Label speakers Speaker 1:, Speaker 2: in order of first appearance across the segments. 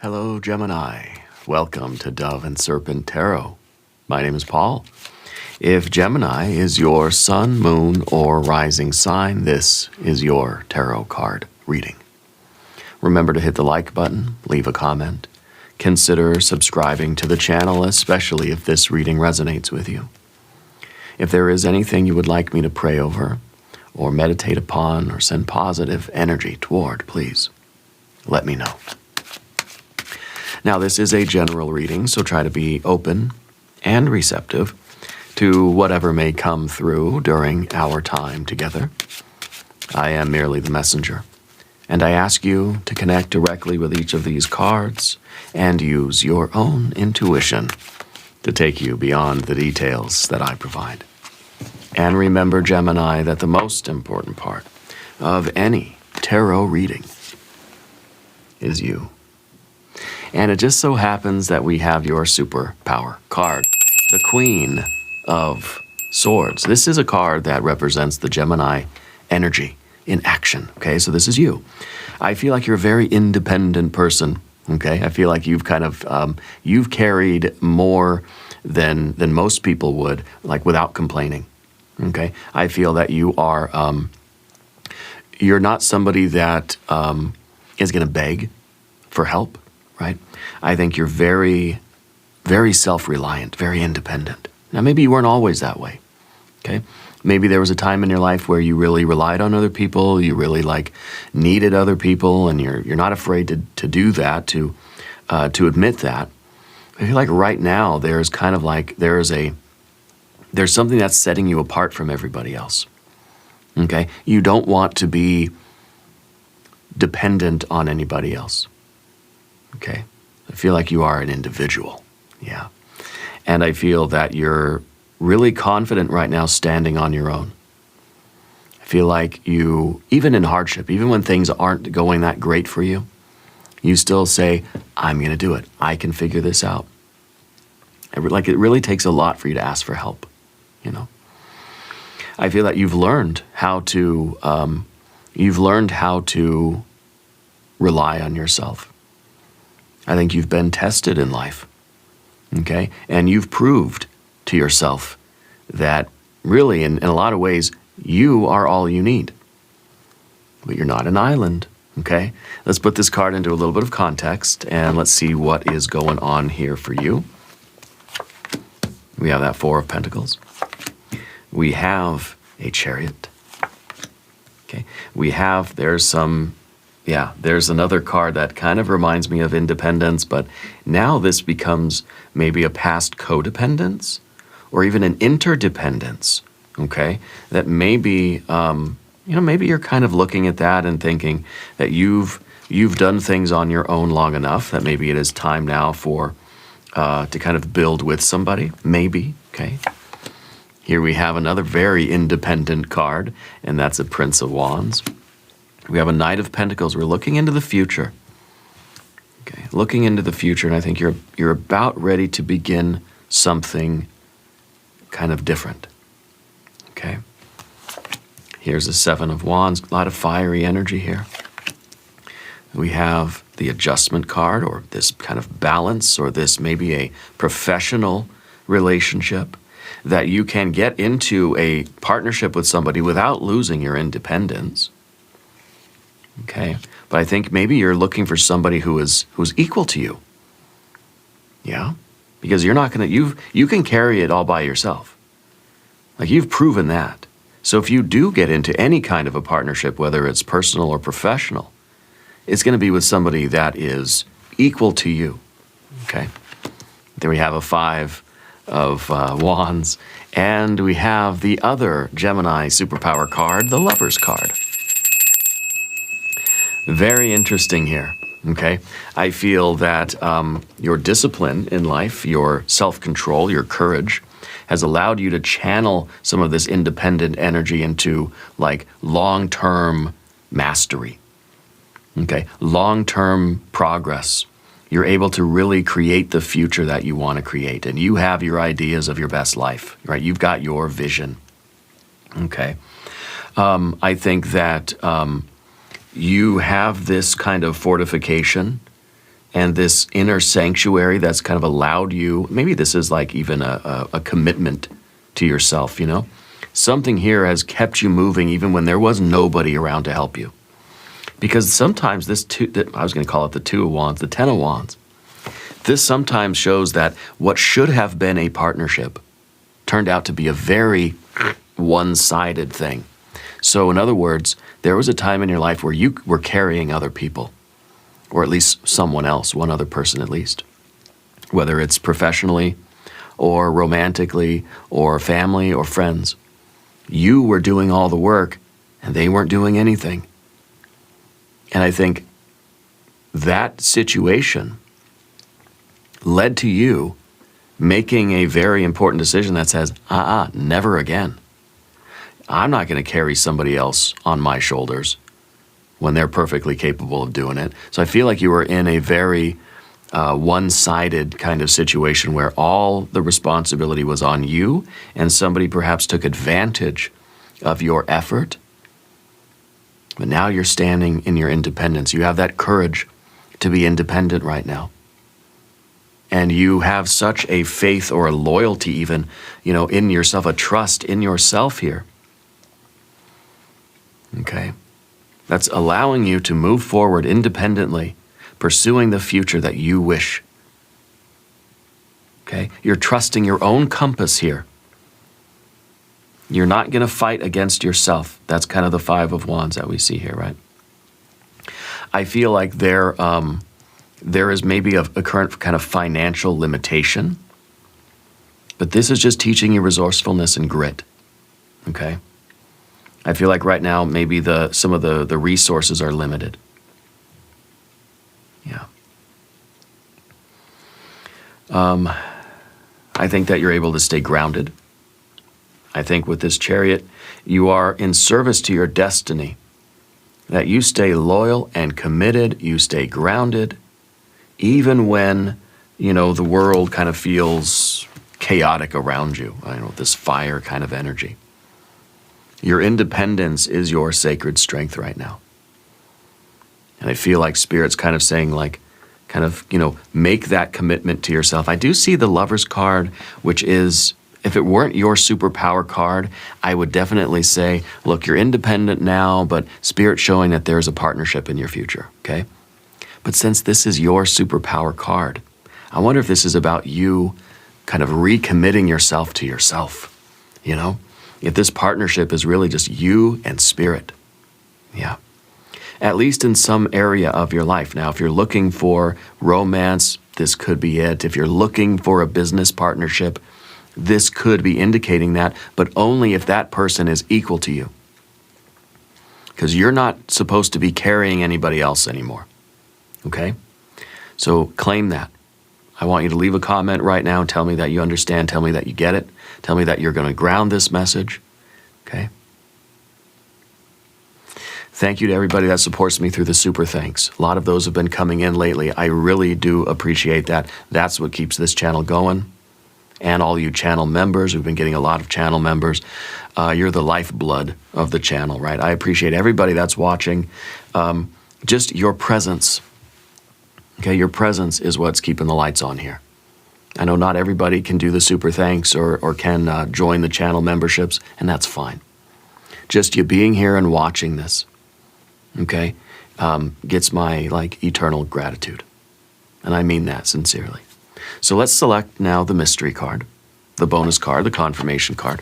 Speaker 1: Hello, Gemini. Welcome to Dove and Serpent Tarot. My name is Paul. If Gemini is your sun, moon, or rising sign, this is your tarot card reading. Remember to hit the like button, leave a comment. Consider subscribing to the channel, especially if this reading resonates with you. If there is anything you would like me to pray over, or meditate upon, or send positive energy toward, please let me know. Now, this is a general reading, so try to be open and receptive to whatever may come through during our time together. I am merely the messenger, and I ask you to connect directly with each of these cards and use your own intuition to take you beyond the details that I provide. And remember, Gemini, that the most important part of any tarot reading is you. And it just so happens that we have your superpower card, the Queen of Swords. This is a card that represents the Gemini energy in action, okay? So this is you. I feel like you're a very independent person, okay? I feel like you've kind of, you've carried more than most people would, like without complaining, okay? I feel that you are, you're not somebody that is gonna beg for help, right? I think you're very, very self-reliant, very independent. Now, maybe you weren't always that way, okay? Maybe there was a time in your life where you really relied on other people, you really needed other people, and you're not afraid to do that, to admit that. I feel like right now there's kind of like there's something that's setting you apart from everybody else, okay? You don't want to be dependent on anybody else. Okay, I feel like you are an individual, yeah. And I feel that you're really confident right now standing on your own. I feel like you, even in hardship, even when things aren't going that great for you, you still say, I'm gonna do it. I can figure this out. Like it really takes a lot for you to ask for help, you know. I feel that you've learned how to rely on yourself. I think you've been tested in life, okay? And you've proved to yourself that really, in a lot of ways, you are all you need. But you're not an island, okay? Let's put this card into a little bit of context, and let's see what is going on here for you. We have that Four of Pentacles. We have a Chariot, okay? We have, there's another card that kind of reminds me of independence, but now this becomes maybe a past codependence or even an interdependence, okay? That maybe, maybe you're kind of looking at that and thinking that you've done things on your own long enough that maybe it is time now for, to kind of build with somebody, maybe, okay? Here we have another very independent card, and that's a Prince of Wands. We have a Knight of Pentacles. We're looking into the future. Okay, looking into the future, and I think you're about ready to begin something kind of different. Okay. Here's the Seven of Wands. A lot of fiery energy here. We have the Adjustment card, or this kind of balance, or this maybe a professional relationship that you can get into a partnership with somebody without losing your independence. Okay, but I think maybe you're looking for somebody who's equal to you. Yeah, because you're not gonna, you can carry it all by yourself. Like, you've proven that. So if you do get into any kind of a partnership, whether it's personal or professional, it's gonna be with somebody that is equal to you. Okay, there we have a Five of Wands, and we have the other Gemini superpower card, the Lover's card. Very interesting here, okay? I feel that your discipline in life, your self-control, your courage, has allowed you to channel some of this independent energy into like long-term mastery, okay? Long-term progress. You're able to really create the future that you want to create, and you have your ideas of your best life, right? You've got your vision, okay? I think that you have this kind of fortification and this inner sanctuary that's kind of allowed you, maybe this is like even a commitment to yourself, you know? Something here has kept you moving even when there was nobody around to help you. Because sometimes I was going to call it the Two of Wands, the Ten of Wands. This sometimes shows that what should have been a partnership turned out to be a very one-sided thing. So in other words, there was a time in your life where you were carrying other people, or at least someone else, one other person at least, whether it's professionally or romantically or family or friends. You were doing all the work and they weren't doing anything. And I think that situation led to you making a very important decision that says, never again. I'm not going to carry somebody else on my shoulders when they're perfectly capable of doing it. So I feel like you were in a very one-sided kind of situation where all the responsibility was on you, and somebody perhaps took advantage of your effort. But now you're standing in your independence. You have that courage to be independent right now. And you have such a faith or a loyalty even, you know, in yourself, a trust in yourself here. Okay? That's allowing you to move forward independently, pursuing the future that you wish. Okay? You're trusting your own compass here. You're not going to fight against yourself. That's kind of the Five of Wands that we see here, right? I feel like there is maybe a current kind of financial limitation, but this is just teaching you resourcefulness and grit, okay? I feel like right now maybe some of the resources are limited. Yeah. I think that you're able to stay grounded. I think with this Chariot, you are in service to your destiny, that you stay loyal and committed, you stay grounded, even when, you know, the world kind of feels chaotic around you, I know, this fire kind of energy. Your independence is your sacred strength right now. And I feel like Spirit's kind of saying, like, kind of, you know, make that commitment to yourself. I do see the Lover's card, which is, if it weren't your superpower card, I would definitely say, look, you're independent now, but Spirit's showing that there's a partnership in your future, okay? But since this is your superpower card, I wonder if this is about you kind of recommitting yourself to yourself, you know? If this partnership is really just you and Spirit, yeah. At least in some area of your life. Now, if you're looking for romance, this could be it. If you're looking for a business partnership, this could be indicating that, but only if that person is equal to you. Because you're not supposed to be carrying anybody else anymore. Okay? So claim that. I want you to leave a comment right now and tell me that you understand, tell me that you get it, tell me that you're going to ground this message. Okay? Thank you to everybody that supports me through the super thanks. A lot of those have been coming in lately. I really do appreciate that. That's what keeps this channel going. And all you channel members, we've been getting a lot of channel members. You're the lifeblood of the channel, right? I appreciate everybody that's watching. Just your presence. Okay, your presence is what's keeping the lights on here. I know not everybody can do the super thanks or can join the channel memberships, and that's fine. Just you being here and watching this, okay, gets my, like, eternal gratitude. And I mean that sincerely. So let's select now the mystery card, the bonus card, the confirmation card.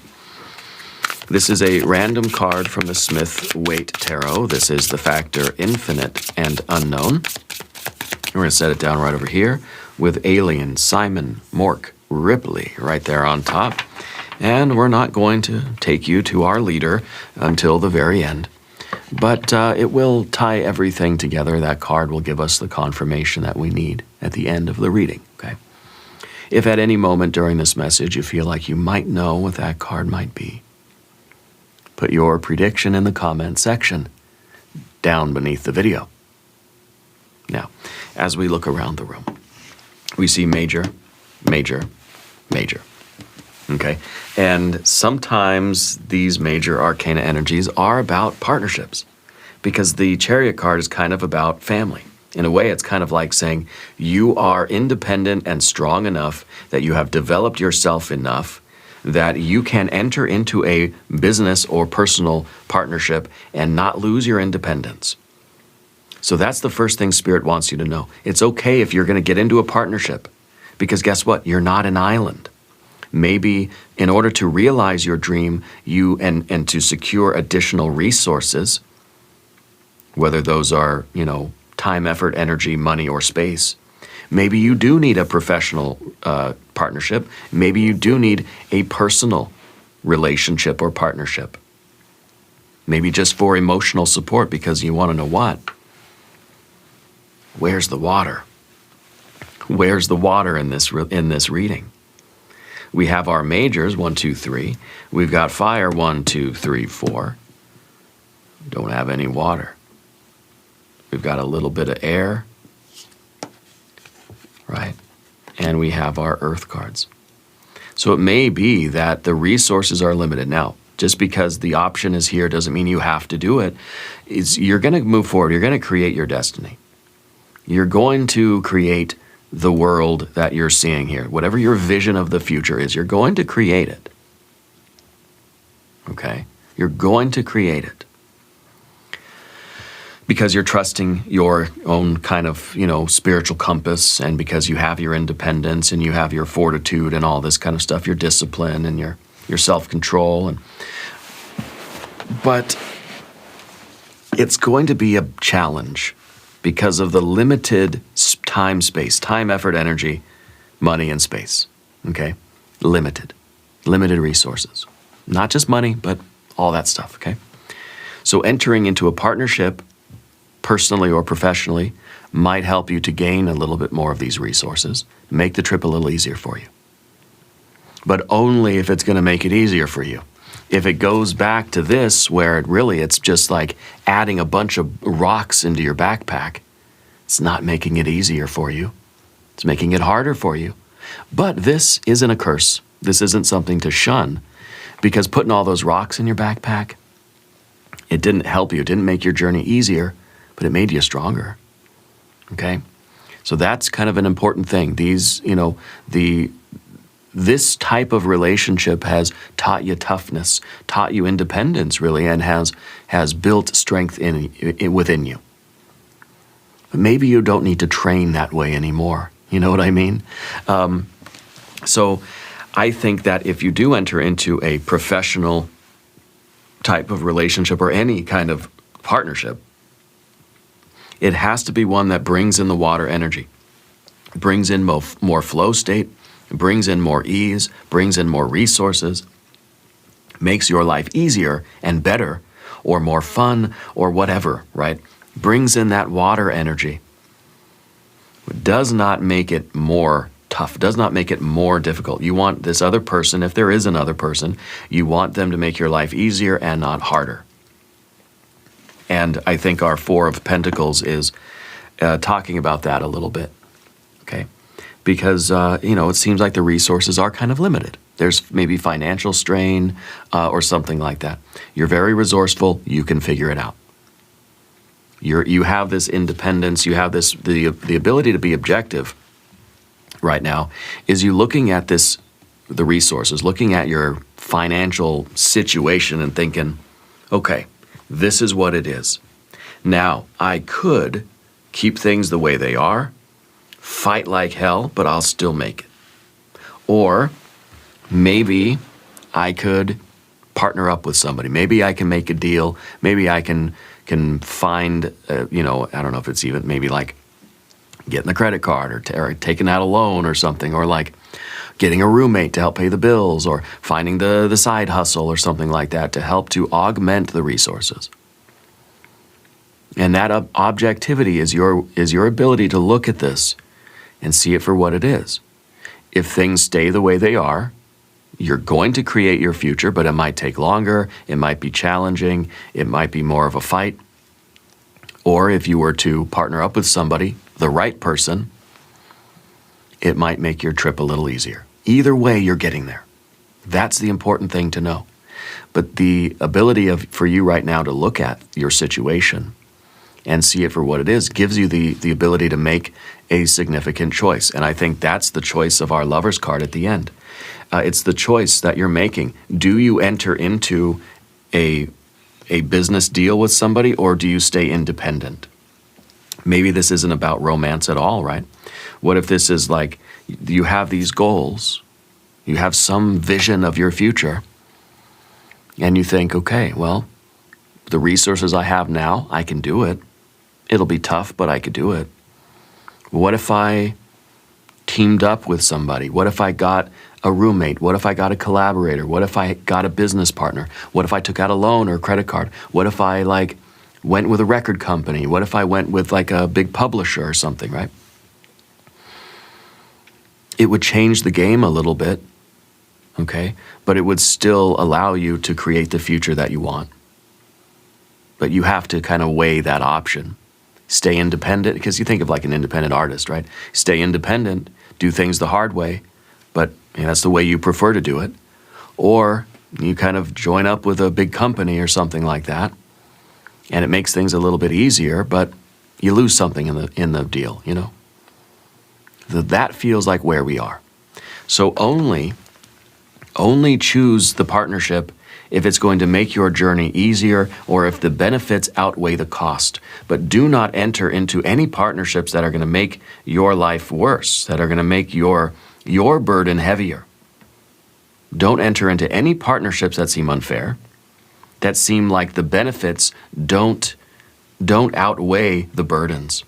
Speaker 1: This is a random card from the Smith-Waite Tarot. This is the factor infinite and unknown. We're going to set it down right over here with Alien, Simon, Mork, Ripley right there on top. And we're not going to take you to our leader until the very end. But it will tie everything together. That card will give us the confirmation that we need at the end of the reading, okay? If at any moment during this message you feel like you might know what that card might be, put your prediction in the comment section down beneath the video. Now, as we look around the room, we see major, major, major. Okay? And sometimes these major arcana energies are about partnerships, because the Chariot card is kind of about family. In a way, it's kind of like saying you are independent and strong enough that you have developed yourself enough that you can enter into a business or personal partnership and not lose your independence. So that's the first thing Spirit wants you to know. It's okay if you're going to get into a partnership, because guess what? You're not an island. Maybe in order to realize your dream, and to secure additional resources, whether those are, time, effort, energy, money, or space, maybe you do need a professional partnership. Maybe you do need a personal relationship or partnership. Maybe just for emotional support, because you want to know what? Where's the water? Where's the water in this reading? We have our majors, 1, 2, 3. We've got fire, 1, 2, 3, 4. Don't have any water. We've got a little bit of air, right? And we have our earth cards. So it may be that the resources are limited. Now, just because the option is here doesn't mean you have to do it. You're going to move forward. You're going to create your destiny. You're going to create the world that you're seeing here. Whatever your vision of the future is, you're going to create it. Okay? You're going to create it. Because you're trusting your own kind of, spiritual compass, and because you have your independence and you have your fortitude and all this kind of stuff, your discipline and your self-control. But it's going to be a challenge because of the limited time, effort, energy, money, and space. Okay? Limited resources. Not just money, but all that stuff. Okay? So entering into a partnership, personally or professionally, might help you to gain a little bit more of these resources, make the trip a little easier for you. But only if it's going to make it easier for you. If it goes back to this, where it's just like adding a bunch of rocks into your backpack, it's not making it easier for you. It's making it harder for you. But this isn't a curse. This isn't something to shun, because putting all those rocks in your backpack, it didn't help you. It didn't make your journey easier, but it made you stronger. Okay? So that's kind of an important thing. This type of relationship has taught you toughness, taught you independence, really, and has built strength within you. But maybe you don't need to train that way anymore. You know what I mean? So I think that if you do enter into a professional type of relationship or any kind of partnership, it has to be one that brings in the water energy, brings in more flow state, brings in more ease, brings in more resources, makes your life easier and better, or more fun, or whatever, right? Brings in that water energy. It does not make it more tough, does not make it more difficult. You want this other person, if there is another person, you want them to make your life easier and not harder. And I think our Four of Pentacles is talking about that a little bit, okay? Because, it seems like the resources are kind of limited. There's maybe financial strain or something like that. You're very resourceful. You can figure it out. You have this independence. You have the ability to be objective right now. Is you looking at the resources, looking at your financial situation and thinking, okay, this is what it is. Now, I could keep things the way they are, fight like hell, but I'll still make it. Or maybe I could partner up with somebody. Maybe I can make a deal. Maybe I can find, I don't know if it's even maybe like getting a credit card or taking out a loan or something, or like getting a roommate to help pay the bills, or finding the side hustle or something like that to help to augment the resources. And that objectivity is your ability to look at this and see it for what it is. If things stay the way they are, you're going to create your future, but it might take longer, it might be challenging, it might be more of a fight. Or if you were to partner up with somebody, the right person, it might make your trip a little easier. Either way, you're getting there. That's the important thing to know. But the ability for you right now to look at your situation and see it for what it is gives you the ability to make a significant choice. And I think that's the choice of our Lover's card at the end. It's the choice that you're making. Do you enter into a business deal with somebody, or do you stay independent? Maybe this isn't about romance at all, right? What if this is like you have these goals, you have some vision of your future, and you think, okay, well, the resources I have now, I can do it. It'll be tough, but I could do it. What if I teamed up with somebody? What if I got a roommate? What if I got a collaborator? What if I got a business partner? What if I took out a loan or a credit card? What if I went with a record company? What if I went with a big publisher or something, right? It would change the game a little bit, okay? But it would still allow you to create the future that you want. But you have to kind of weigh that option. Stay independent, because you think of an independent artist, right? Stay independent, do things the hard way, but that's the way you prefer to do it. Or you kind of join up with a big company or something like that, and it makes things a little bit easier, but you lose something in the deal, That feels like where we are. So only choose the partnership if it's going to make your journey easier or if the benefits outweigh the cost. But do not enter into any partnerships that are going to make your life worse, that are going to make your burden heavier. Don't enter into any partnerships that seem unfair, that seem like the benefits don't outweigh the burdens.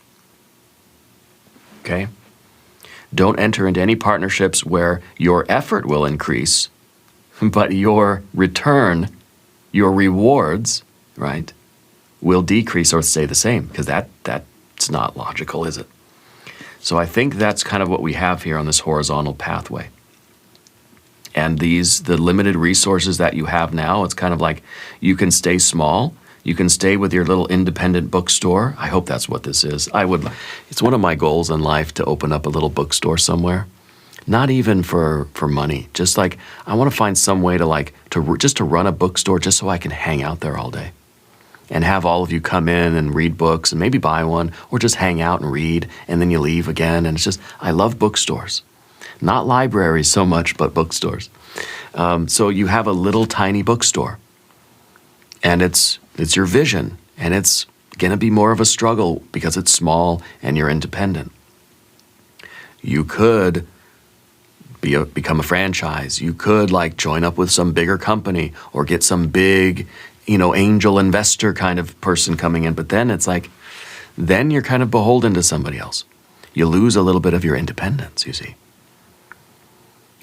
Speaker 1: Okay? Don't enter into any partnerships where your effort will increase, but your return, your rewards, right, will decrease or stay the same, because that's not logical, is it? So I think that's kind of what we have here on this horizontal pathway. And the limited resources that you have now, it's kind of like you can stay small. You can stay with your little independent bookstore. I hope that's what this is. It's one of my goals in life to open up a little bookstore somewhere. Not even for money. Just I want to find some way to run a bookstore just so I can hang out there all day. And have all of you come in and read books and maybe buy one, or just hang out and read, and then you leave again. And it's just, I love bookstores. Not libraries so much, but bookstores. So you have a little tiny bookstore. And it's your vision. And it's going to be more of a struggle because it's small and you're independent. You could become a franchise. You could join up with some bigger company or get some big, angel investor kind of person coming in. But then it's then you're kind of beholden to somebody else. You lose a little bit of your independence, you see.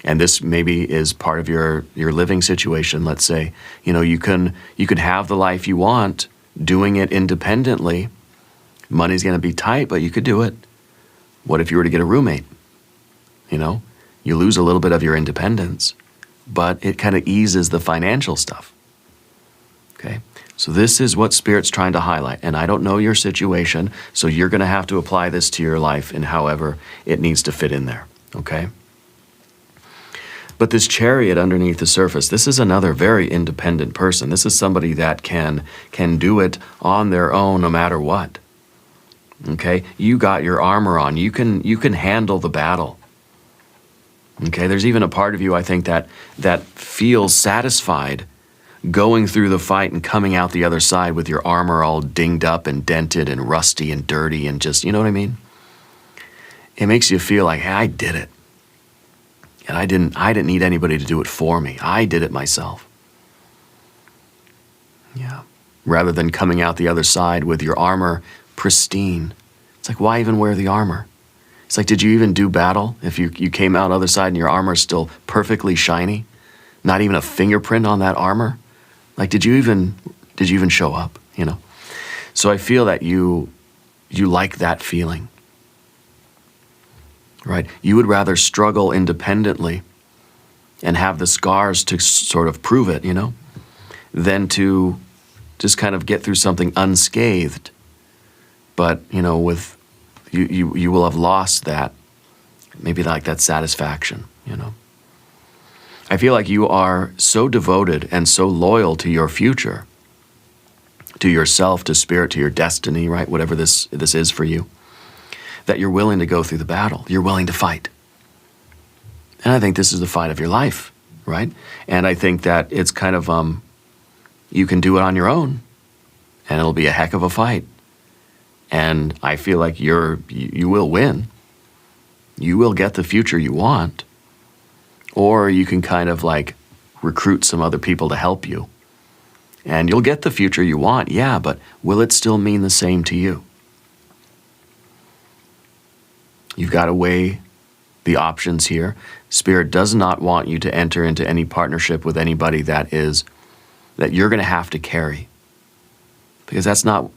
Speaker 1: And this maybe is part of your living situation. Let's say, you can have the life you want doing it independently. Money's going to be tight, but you could do it. What if you were to get a roommate? You lose a little bit of your independence, but it kind of eases the financial stuff. Okay? So this is what Spirit's trying to highlight. And I don't know your situation, so you're going to have to apply this to your life in however it needs to fit in there. Okay? But this Chariot underneath the surface, this is another very independent person. This is somebody that can do it on their own no matter what. Okay? You got your armor on. You can handle the battle. Okay? There's even a part of you, I think, that feels satisfied going through the fight and coming out the other side with your armor all dinged up and dented and rusty and dirty and just, you know what I mean? It makes you feel like, hey, I did it. And I didn't need anybody to do it for me. I did it myself. Yeah. Rather than coming out the other side with your armor pristine. It's why even wear the armor? It's did you even do battle if you came out the other side and your armor is still perfectly shiny? Not even a fingerprint on that armor? Did you even show up, So I feel that you like that feeling. Right? You would rather struggle independently and have the scars to sort of prove it, than to just kind of get through something unscathed. But, with you will have lost that, maybe that satisfaction, I feel like you are so devoted and so loyal to your future to yourself, to spirit, to your destiny, right? Whatever this is for you, that you're willing to go through the battle. You're willing to fight. And I think this is the fight of your life, right? And I think that it's kind of, you can do it on your own, and it'll be a heck of a fight. And I feel like you will win. You will get the future you want. Or you can kind of like recruit some other people to help you. And you'll get the future you want, yeah, but will it still mean the same to you? You've got to weigh the options here. Spirit does not want you to enter into any partnership with anybody that you're going to have to carry. Because that's not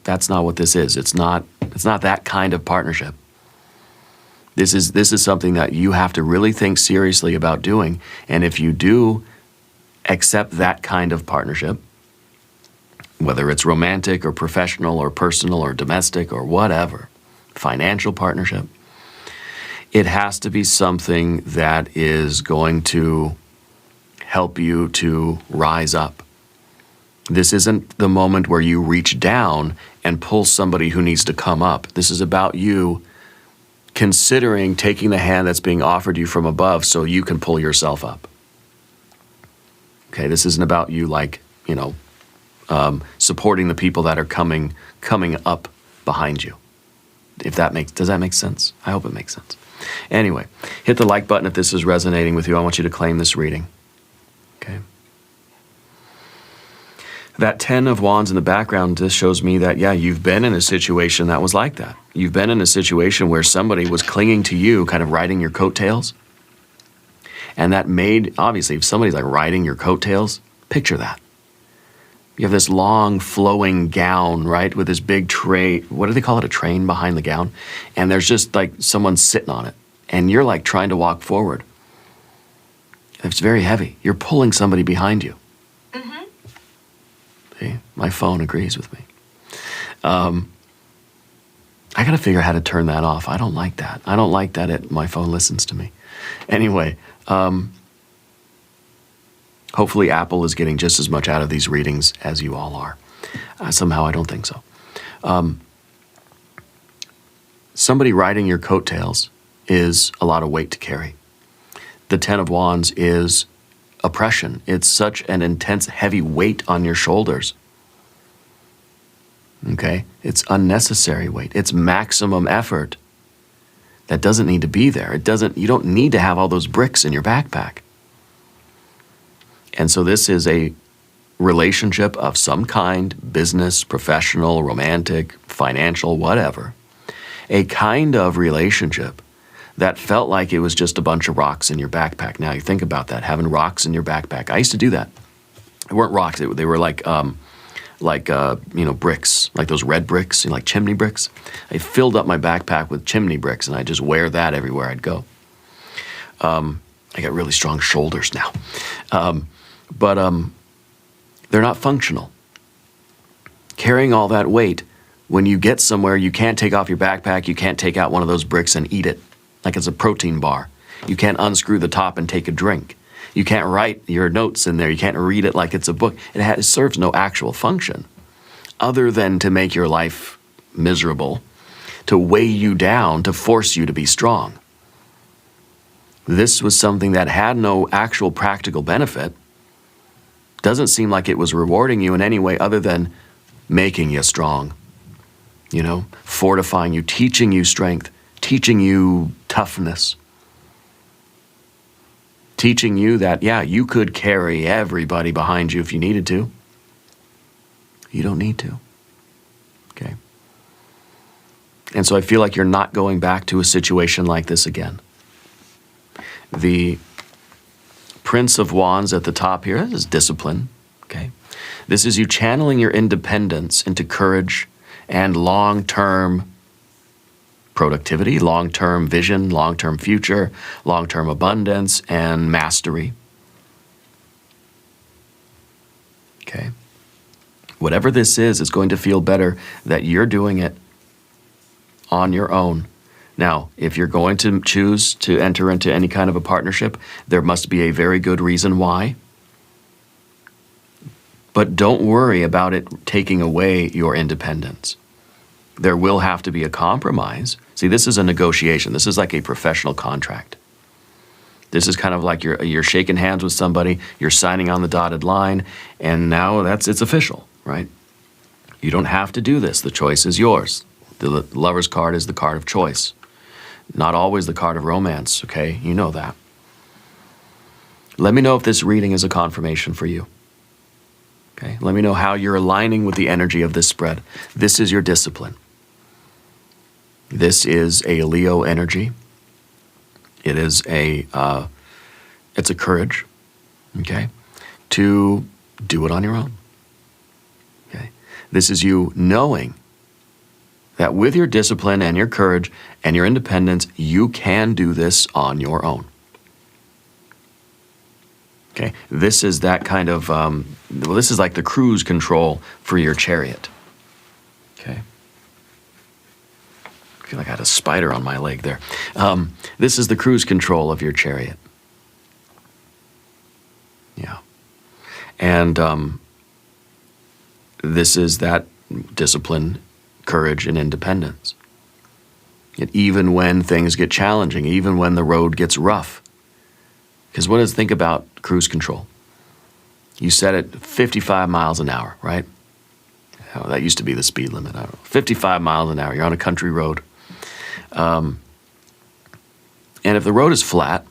Speaker 1: what this is. It's not that kind of partnership. This is something that you have to really think seriously about doing. And if you do accept that kind of partnership, whether it's romantic or professional or personal or domestic or whatever, financial partnership, it has to be something that is going to help you to rise up. This isn't the moment where you reach down and pull somebody who needs to come up. This is about you considering taking the hand that's being offered you from above so you can pull yourself up. Okay, this isn't about you supporting the people that are coming up behind you. Does that make sense? I hope it makes sense. Anyway, hit the like button if this is resonating with you. I want you to claim this reading. Okay. That 10 of Wands in the background just shows me that, yeah, you've been in a situation that was like that. You've been in a situation where somebody was clinging to you, kind of riding your coattails. And that made, obviously, if somebody's like riding your coattails, picture that. You have this long flowing gown, right, with this big tray. What do they call it? A train behind the gown. And there's just like someone sitting on it. And you're like trying to walk forward. It's very heavy. You're pulling somebody behind you. See, my phone agrees with me. I got to figure out how to turn that off. I don't like that. I don't like that my phone listens to me. Anyway, hopefully Apple is getting just as much out of these readings as you all are. Somehow I don't think so. Somebody riding your coattails is a lot of weight to carry. The 10 of Wands is oppression. It's such an intense, heavy weight on your shoulders. Okay? It's unnecessary weight. It's maximum effort that doesn't need to be there. You don't need to have all those bricks in your backpack. And so this is a relationship of some kind, business, professional, romantic, financial, whatever. A kind of relationship that felt like it was just a bunch of rocks in your backpack. Now you think about that, having rocks in your backpack. I used to do that. They weren't rocks, they were like bricks, like those red bricks, like chimney bricks. I filled up my backpack with chimney bricks and I just wear that everywhere I'd go. I got really strong shoulders now. But they're not functional. Carrying all that weight, when you get somewhere, you can't take off your backpack, you can't take out one of those bricks and eat it like it's a protein bar. You can't unscrew the top and take a drink. You can't write your notes in there. You can't read it like it's a book. It serves no actual function other than to make your life miserable, to weigh you down, to force you to be strong. This was something that had no actual practical benefit. Doesn't seem like it was rewarding you in any way other than making you strong, fortifying you, teaching you strength, teaching you toughness, teaching you that, yeah, you could carry everybody behind you if you needed to. You don't need to. Okay? And so I feel like you're not going back to a situation like this again. The Prince of Wands at the top here is discipline. Okay? This is you channeling your independence into courage and long-term productivity, long-term vision, long-term future, long-term abundance, and mastery. Okay? Whatever this is, it's going to feel better that you're doing it on your own. Now, if you're going to choose to enter into any kind of a partnership, there must be a very good reason why. But don't worry about it taking away your independence. There will have to be a compromise. See, this is a negotiation. This is like a professional contract. This is kind of like you're shaking hands with somebody, you're signing on the dotted line, and now it's official, right? You don't have to do this. The choice is yours. The lover's card is the card of choice. Not always the card of romance, okay? You know that. Let me know if this reading is a confirmation for you. Okay? Let me know how you're aligning with the energy of this spread. This is your discipline. This is a Leo energy. It is it's a courage, okay, to do it on your own. Okay? This is you knowing that with your discipline and your courage and your independence, you can do this on your own. Okay? This is that kind of, this is like the cruise control for your chariot. Okay? I feel like I had a spider on my leg there. This is the cruise control of your chariot. Yeah. And this is that discipline, courage, and independence. And even when things get challenging, even when the road gets rough. Because what does think about cruise control? You set it 55 miles an hour, right? Oh, that used to be the speed limit. I don't know. 55 miles an hour. You're on a country road. And if the road is flat,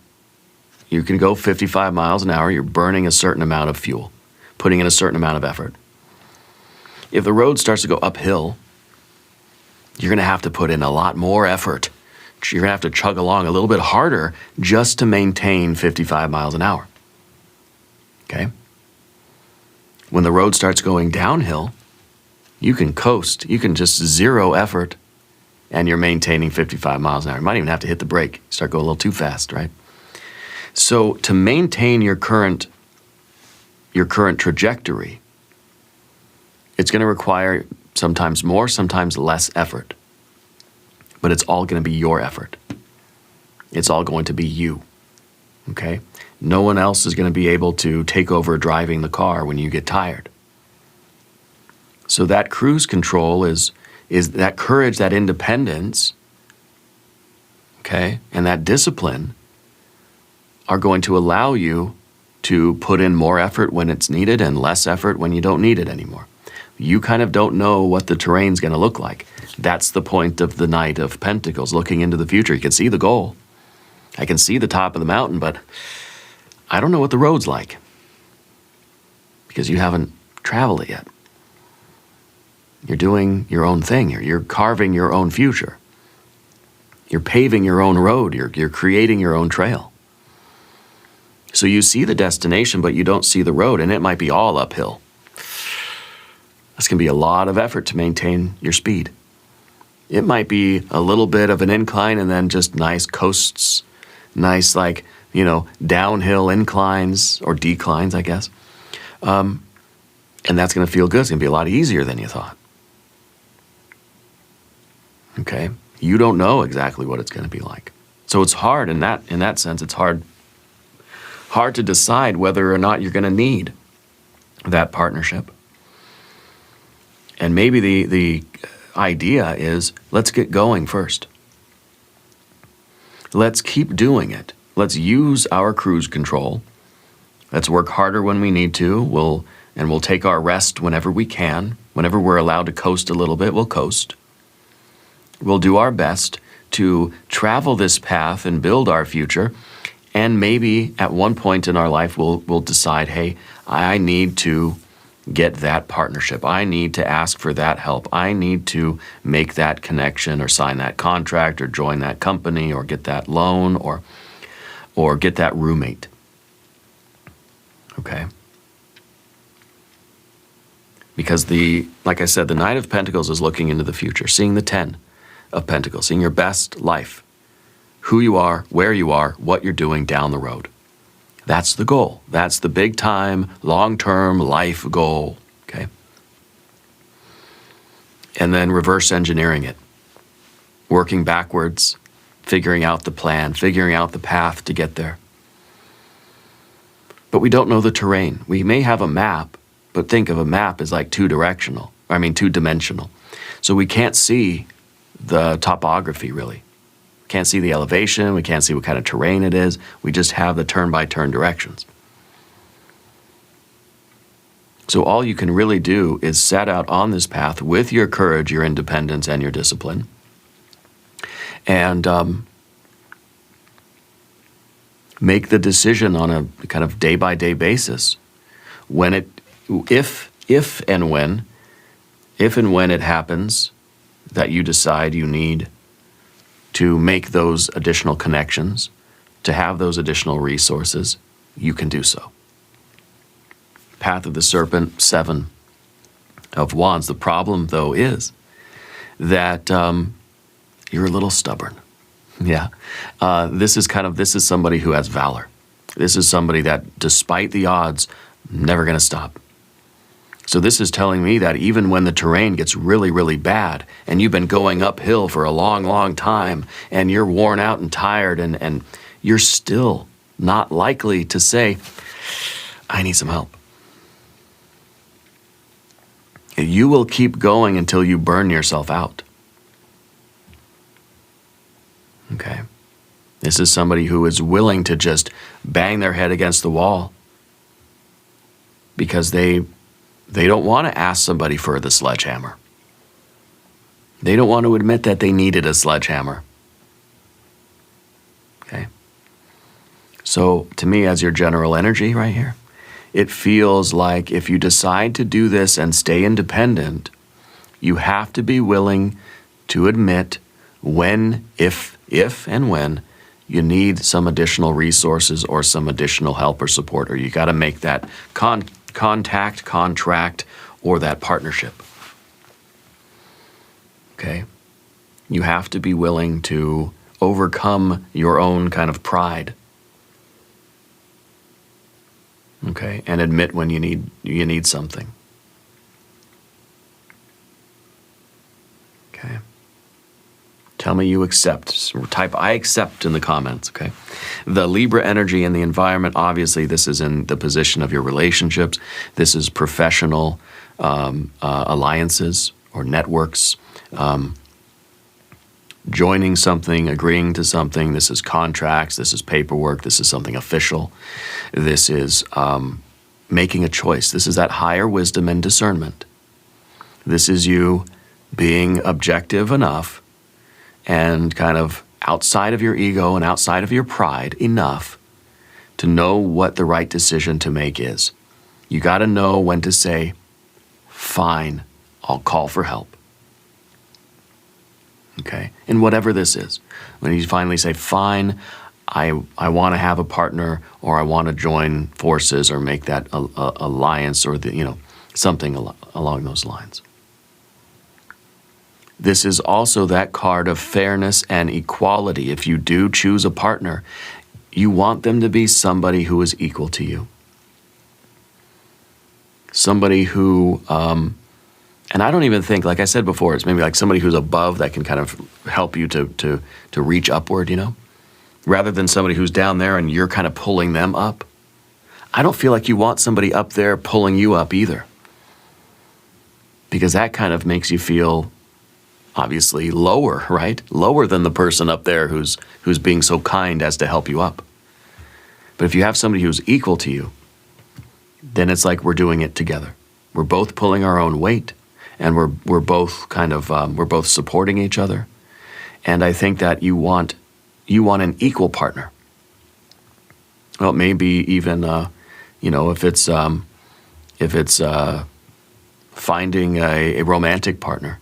Speaker 1: you can go 55 miles an hour. You're burning a certain amount of fuel, putting in a certain amount of effort. If the road starts to go uphill, you're going to have to put in a lot more effort. You're going to have to chug along a little bit harder just to maintain 55 miles an hour. Okay? When the road starts going downhill, you can coast. You can just zero effort, and you're maintaining 55 miles an hour. You might even have to hit the brake. Start going a little too fast, right? So to maintain your current trajectory, it's going to require sometimes more, sometimes less effort. But it's all going to be your effort. It's all going to be you, okay? No one else is going to be able to take over driving the car when you get tired. So that cruise control is that courage, that independence, okay, and that discipline are going to allow you to put in more effort when it's needed and less effort when you don't need it anymore. You kind of don't know what the terrain's going to look like. That's the point of the Knight of Pentacles, looking into the future. You can see the goal. I can see the top of the mountain, but I don't know what the road's like because you haven't traveled it yet. You're doing your own thing. You're carving your own future. You're paving your own road. You're creating your own trail. So you see the destination, but you don't see the road, and it might be all uphill. That's going to be a lot of effort to maintain your speed. It might be a little bit of an incline and then just nice coasts, nice downhill inclines or declines, I guess. And that's going to feel good. It's going to be a lot easier than you thought. Okay? You don't know exactly what it's going to be like. So it's hard in that sense. It's hard to decide whether or not you're going to need that partnership. And maybe the idea is, let's get going first. Let's keep doing it. Let's use our cruise control. Let's work harder when we need to. We'll take our rest whenever we can. Whenever we're allowed to coast a little bit, we'll coast. We'll do our best to travel this path and build our future. And maybe at one point in our life, we'll decide, hey, I need to get that partnership. I need to ask for that help. I need to make that connection or sign that contract or join that company or get that loan or get that roommate. Okay? Because like I said, the Knight of Pentacles is looking into the future, seeing the 10 of Pentacles, seeing your best life, who you are, where you are, what you're doing down the road. That's the goal. That's the big time, long-term life goal, okay? And then reverse engineering it, working backwards, figuring out the plan, figuring out the path to get there. But we don't know the terrain. We may have a map, But think of a map as like two-dimensional. So we can't see the topography really. Can't see the elevation, we can't see what kind of terrain it is. We just have the turn-by-turn directions. So all you can really do is set out on this path with your courage, your independence, and your discipline. And make the decision on a kind of day-by-day basis. If and when it happens that you decide you need to make those additional connections, to have those additional resources, you can do so. Path of the Serpent, 7 of Wands. The problem, though, is that you're a little stubborn. Yeah. This is somebody who has valor. This is somebody that, despite the odds, never going to stop. So this is telling me that even when the terrain gets really, really bad, and you've been going uphill for a long, long time, and you're worn out and tired, and you're still not likely to say, I need some help. You will keep going until you burn yourself out. Okay? This is somebody who is willing to just bang their head against the wall because they don't want to ask somebody for the sledgehammer. They don't want to admit that they needed a sledgehammer. Okay? So to me, as your general energy right here, it feels like if you decide to do this and stay independent, you have to be willing to admit when, if and when you need some additional resources or some additional help or support, or you got to make that contact, contract, or that partnership. Okay? You have to be willing to overcome your own kind of pride. Okay? And admit when you need something. Okay? Tell me you accept. Type I accept in the comments, okay? The Libra energy in the environment, obviously this is in the position of your relationships. This is professional alliances or networks. Joining something, agreeing to something. This is contracts. This is paperwork. This is something official. This is making a choice. This is that higher wisdom and discernment. This is you being objective enough and kind of outside of your ego and outside of your pride enough to know what the right decision to make is. You got to know when to say, fine, I'll call for help. Okay? And whatever this is. When you finally say, fine, I want to have a partner, or I want to join forces or make that alliance, or something along those lines. This is also that card of fairness and equality. If you do choose a partner, you want them to be somebody who is equal to you. Somebody who, and I don't even think, like I said before, it's maybe like somebody who's above that can kind of help you to reach upward, rather than somebody who's down there and you're kind of pulling them up. I don't feel like you want somebody up there pulling you up either, because that kind of makes you feel obviously lower, right? Lower than the person up there who's being so kind as to help you up. But if you have somebody who's equal to you, then it's like we're doing it together. We're both pulling our own weight, and we're both kind of we're both supporting each other. And I think that you want an equal partner. Well, maybe even if it's finding a romantic partner.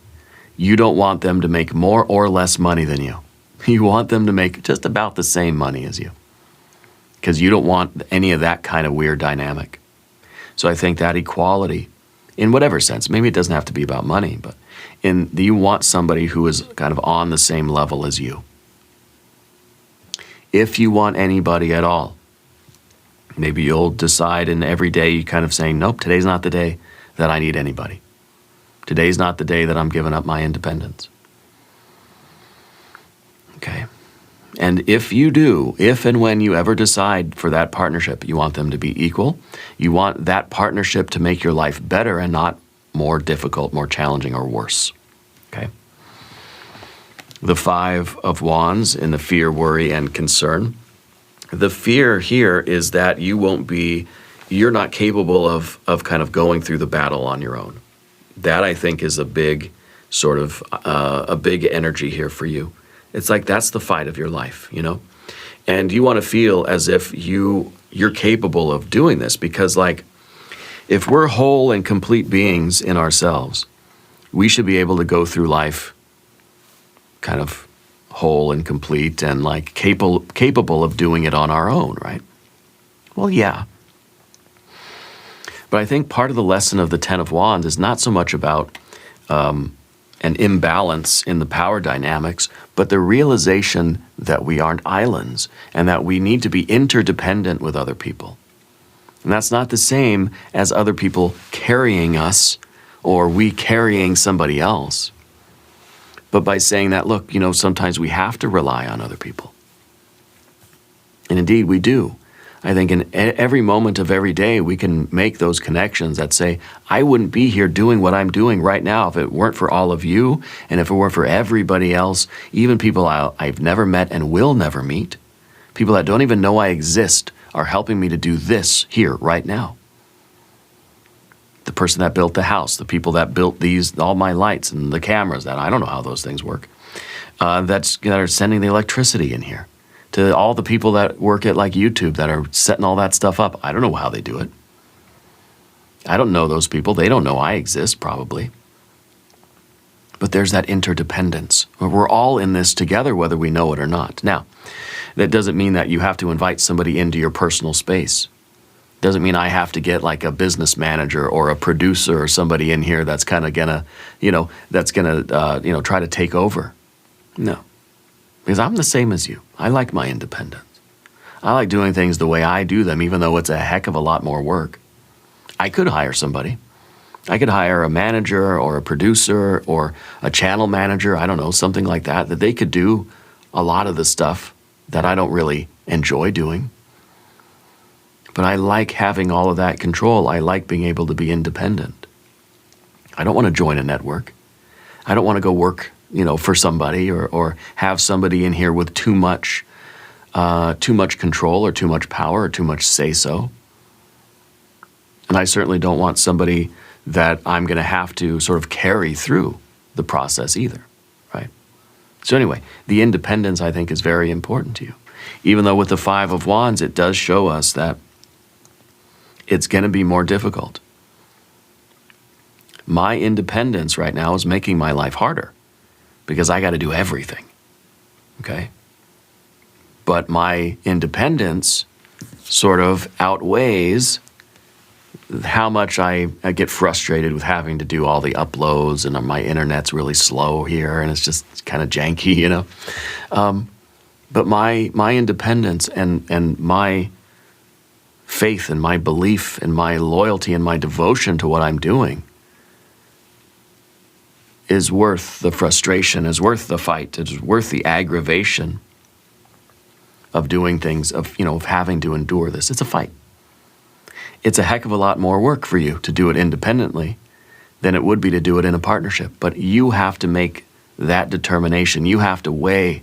Speaker 1: You don't want them to make more or less money than you. You want them to make just about the same money as you, because you don't want any of that kind of weird dynamic. So I think that equality, in whatever sense, maybe it doesn't have to be about money, but you want somebody who is kind of on the same level as you. If you want anybody at all, maybe you'll decide, and every day you kind of saying, nope, today's not the day that I need anybody. Today's not the day that I'm giving up my independence. Okay. And if you do, if and when you ever decide for that partnership, you want them to be equal. You want that partnership to make your life better and not more difficult, more challenging, or worse. Okay? The Five of Wands in the fear, worry, and concern. The fear here is that you're not capable of kind of going through the battle on your own. That, I think, is a big sort of, a big energy here for you. It's like that's the fight of your life, you know? And you want to feel as if you're capable of doing this, because like if we're whole and complete beings in ourselves, we should be able to go through life kind of whole and complete and like capable of doing it on our own, right? Well, yeah. But I think part of the lesson of the Ten of Wands is not so much about an imbalance in the power dynamics, but the realization that we aren't islands and that we need to be interdependent with other people. And that's not the same as other people carrying us or we carrying somebody else. But by saying that, look, you know, sometimes we have to rely on other people. And indeed, we do. I think in every moment of every day, we can make those connections that say, I wouldn't be here doing what I'm doing right now if it weren't for all of you, and if it weren't for everybody else, even people I've never met and will never meet, people that don't even know I exist are helping me to do this here right now. The person that built the house, the people that built all my lights and the cameras, that I don't know how those things work, that are sending the electricity in here. To all the people that work at like YouTube that are setting all that stuff up. I don't know how they do it. I don't know those people. They don't know I exist, probably. But there's that interdependence. We're all in this together, whether we know it or not. Now, that doesn't mean that you have to invite somebody into your personal space. Doesn't mean I have to get like a business manager or a producer or somebody in here that's kind of gonna, try to take over. No. Because I'm the same as you. I like my independence. I like doing things the way I do them, even though it's a heck of a lot more work. I could hire somebody. I could hire a manager or a producer or a channel manager, I don't know, something like that they could do a lot of the stuff that I don't really enjoy doing. But I like having all of that control. I like being able to be independent. I don't want to join a network. I don't want to go work for somebody or have somebody in here with too much control or too much power or too much say-so. And I certainly don't want somebody that I'm going to have to sort of carry through the process either, right? So anyway, the independence, I think, is very important to you. Even though with the Five of Wands, it does show us that it's going to be more difficult. My independence right now is making my life harder, because I got to do everything, okay? But my independence sort of outweighs how much I get frustrated with having to do all the uploads, and my internet's really slow here, and it's just kind of janky, But my independence and my faith and my belief and my loyalty and my devotion to what I'm doing is worth the frustration, is worth the fight, is worth the aggravation of doing things, of having to endure this. It's a fight. It's a heck of a lot more work for you to do it independently than it would be to do it in a partnership. But you have to make that determination. You have to weigh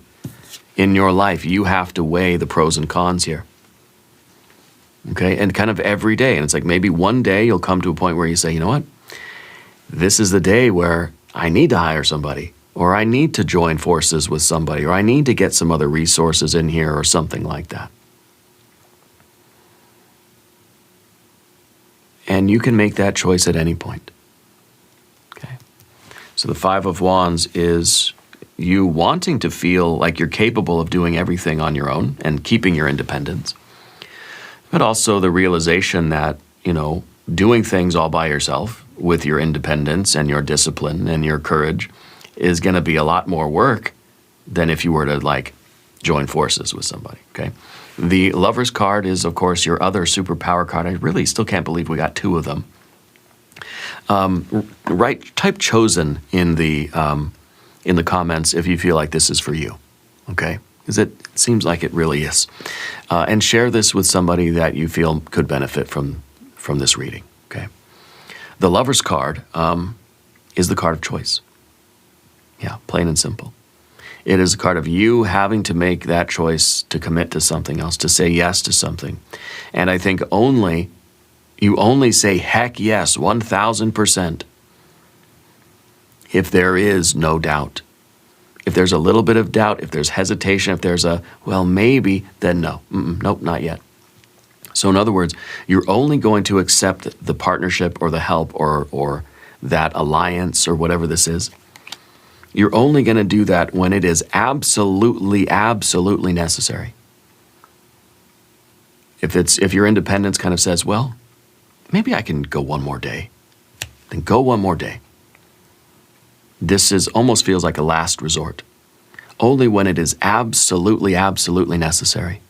Speaker 1: in your life, you have to weigh the pros and cons here. Okay, and kind of every day. And it's like maybe one day you'll come to a point where you say, you know what? This is the day where I need to hire somebody, or I need to join forces with somebody, or I need to get some other resources in here or something like that. And you can make that choice at any point. Okay. So the Five of Wands is you wanting to feel like you're capable of doing everything on your own and keeping your independence, but also the realization that, doing things all by yourself with your independence and your discipline and your courage is going to be a lot more work than if you were to join forces with somebody, okay? The Lover's card is, of course, your other superpower card. I really still can't believe we got two of them. Type chosen in the comments if you feel like this is for you, okay? Because it seems like it really is. And share this with somebody that you feel could benefit from this reading, okay? The Lover's card is the card of choice. Yeah, plain and simple. It is a card of you having to make that choice to commit to something else, to say yes to something. And I think you only say heck yes, 1,000%, if there is no doubt. If there's a little bit of doubt, if there's hesitation, if there's a, well, maybe, then no. Nope, not yet. So in other words, you're only going to accept the partnership or the help or that alliance or whatever this is. You're only going to do that when it is absolutely, absolutely necessary. If your independence kind of says, well, maybe I can go one more day, then go one more day. This almost feels like a last resort. Only when it is absolutely, absolutely necessary.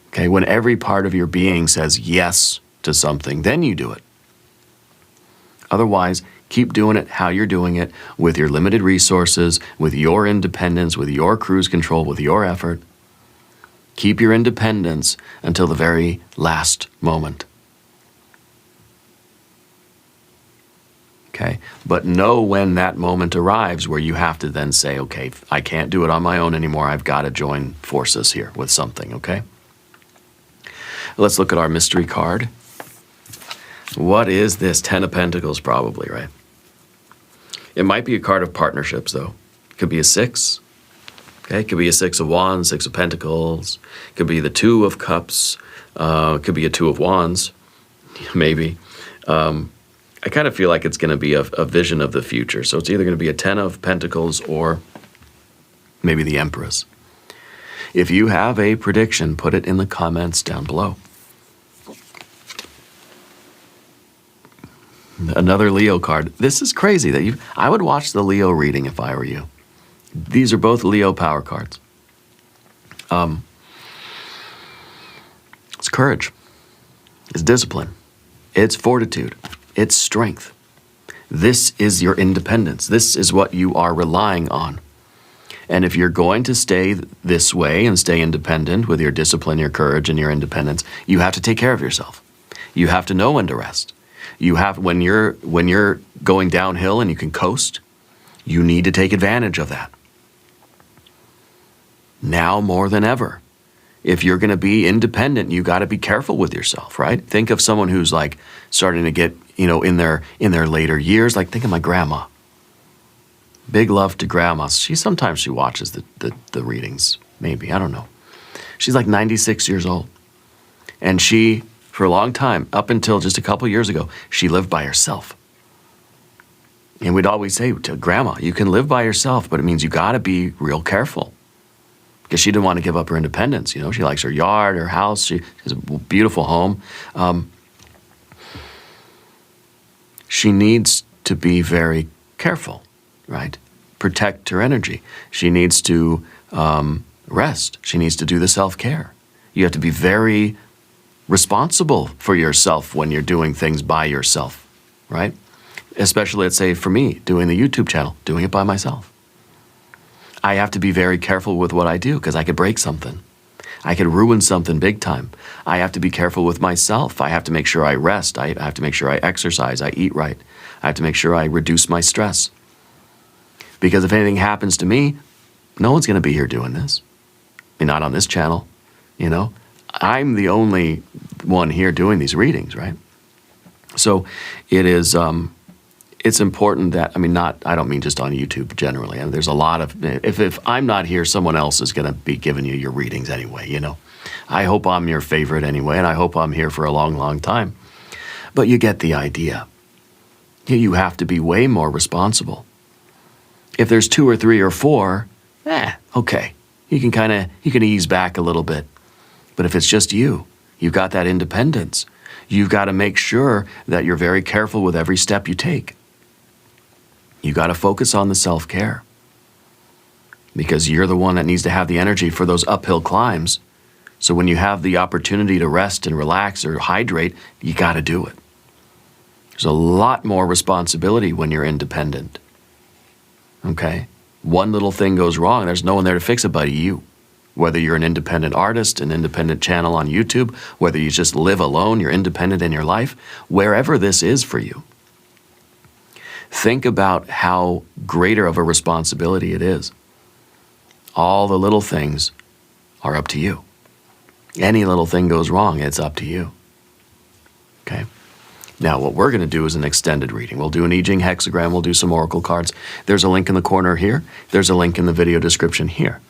Speaker 1: Okay, when every part of your being says yes to something, then you do it. Otherwise, keep doing it how you're doing it, with your limited resources, with your independence, with your cruise control, with your effort. Keep your independence until the very last moment. Okay? But know when that moment arrives where you have to then say, okay, I can't do it on my own anymore. I've got to join forces here with something, okay? Let's look at our mystery card. What is this? 10 of Pentacles, probably, right? It might be a card of partnerships, though. It could be a 6. Okay, it could be a 6 of Wands, 6 of Pentacles. It could be the 2 of Cups. It could be a 2 of Wands, maybe. I kind of feel like it's going to be a vision of the future. So it's either going to be a 10 of Pentacles or maybe the Empress. If you have a prediction, put it in the comments down below. Another Leo card. This is crazy that I would watch the Leo reading if I were you. These are both Leo power cards. It's courage. It's discipline. It's fortitude. It's strength. This is your independence. This is what you are relying on. And if you're going to stay this way and stay independent with your discipline, your courage, and your independence, you have to take care of yourself. You have to know when to rest. You have, when you're going downhill and you can coast, you need to take advantage of that. Now more than ever. If you're going to be independent, you got to be careful with yourself, right? Think of someone who's like starting to get, in their later years. Like, think of my grandma. Big love to grandma. Sometimes she watches the readings, maybe, I don't know. She's like 96 years old. And she, for a long time, up until just a couple years ago, she lived by herself. And we'd always say to grandma, you can live by yourself, but it means you got to be real careful. Because she didn't want to give up her independence. She likes her yard, her house. She has a beautiful home. She needs to be very careful, right? Protect her energy. She needs to rest. She needs to do the self-care. You have to be very responsible for yourself when you're doing things by yourself, right? Especially, let's say, for me, doing the YouTube channel, doing it by myself. I have to be very careful with what I do because I could break something. I could ruin something big time. I have to be careful with myself. I have to make sure I rest. I have to make sure I exercise. I eat right. I have to make sure I reduce my stress. Because if anything happens to me, no one's going to be here doing this. I mean, not on this channel, I'm the only one here doing these readings, right? So it is, it's important that, I don't mean just on YouTube generally. There's a lot of, if I'm not here, someone else is going to be giving you your readings anyway, I hope I'm your favorite anyway, and I hope I'm here for a long, long time. But you get the idea. You have to be way more responsible. If there's 2 or 3 or 4, okay. You can ease back a little bit. But if it's just you've got that independence. You've got to make sure that you're very careful with every step you take. You got to focus on the self-care because you're the one that needs to have the energy for those uphill climbs. So when you have the opportunity to rest and relax or hydrate, you got to do it. There's a lot more responsibility when you're independent. Okay? one little thing goes wrong, there's no one there to fix it but you. Whether you're an independent artist, an independent channel on YouTube, whether you just live alone, you're independent in your life, wherever this is for you, think about how greater of a responsibility it is. All the little things are up to you. Any little thing goes wrong, it's up to you. Okay? Now, what we're going to do is an extended reading. We'll do an I Ching hexagram, we'll do some oracle cards. There's a link in the corner here. There's a link in the video description here.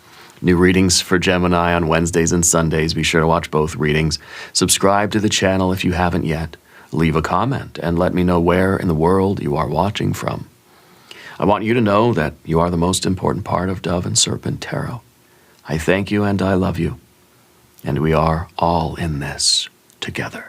Speaker 1: New readings for Gemini on Wednesdays and Sundays. Be sure to watch both readings. Subscribe to the channel if you haven't yet. Leave a comment and let me know where in the world you are watching from. I want you to know that you are the most important part of Dove and Serpent Tarot. I thank you and I love you. And we are all in this together.